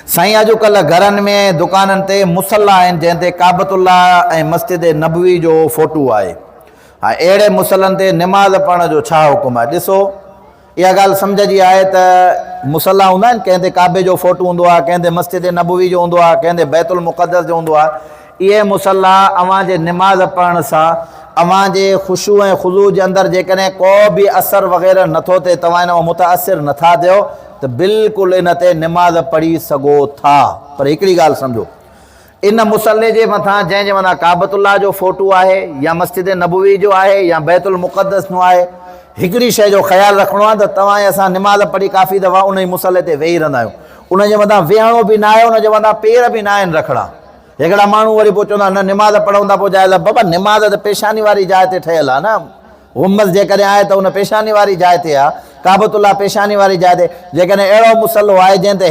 साईं अॼुकल्ह घरनि में दुकाननि ते मुसल्ला आहिनि जंहिं ते काबतुल्ला ऐं मस्जिद नबवी जो फोटो आहे। हा, अहिड़े मुसलनि ते निमाज़ पढ़ण जो छा हुकुम आहे? ॾिसो, इहा ॻाल्हि सम्झ जी आहे त मुसल्ला हूंदा आहिनि, कंहिं ते काबे जो फोटो हूंदो आहे, कंहिं ते मस्जिद नबवी जो हूंदो आहे, कंहिं ते बैतुल मुक़द्दस जो हूंदो आहे। इहे मुसल्ला अव्हां जे निमाज़ पढ़ण सां अव्हां जे ख़ुशू ऐं ख़ुज़ू जे अंदरि जेकॾहिं को बि असर वग़ैरह नथो थिए, तव्हां इन मां मुतासिर नथा थियो, त बिल्कुलु इन ते निमाज़ पढ़ी सघो था। पर हिकिड़ी ॻाल्हि सम्झो, इन मुसल्ले जे मथां जंहिंजे मथां काबतुल्ला जो फोटो आहे या मस्जिद नबवी जो आहे या बैतुल मुक़द्दस जो आहे, हिकिड़ी शइ जो ख़्यालु रखिणो आहे त तव्हां असां निमाज़ पढ़ी काफ़ी दफ़ा उन ई मुसल्ले ते वेही रहंदा आहियूं, उन जे मथां वेहणो बि न आहे, उन जे मथां पेर बि न आहिनि रखिणा। हिकिड़ा माण्हू वरी पोइ चवंदा न निमाज़ पढ़ूं था, पोइ जाइ बाबा निमाज़ त पेशानी वारी जाइ ते ठहियलु आहे न। गुम्बद जेकॾहिं आहे त उन पेशानी वारी जाइ ते आहे, काबतुल्ला पेशानी वारी जाइ ते। जेकॾहिं अहिड़ो मुसल्लो आहे जंहिं ते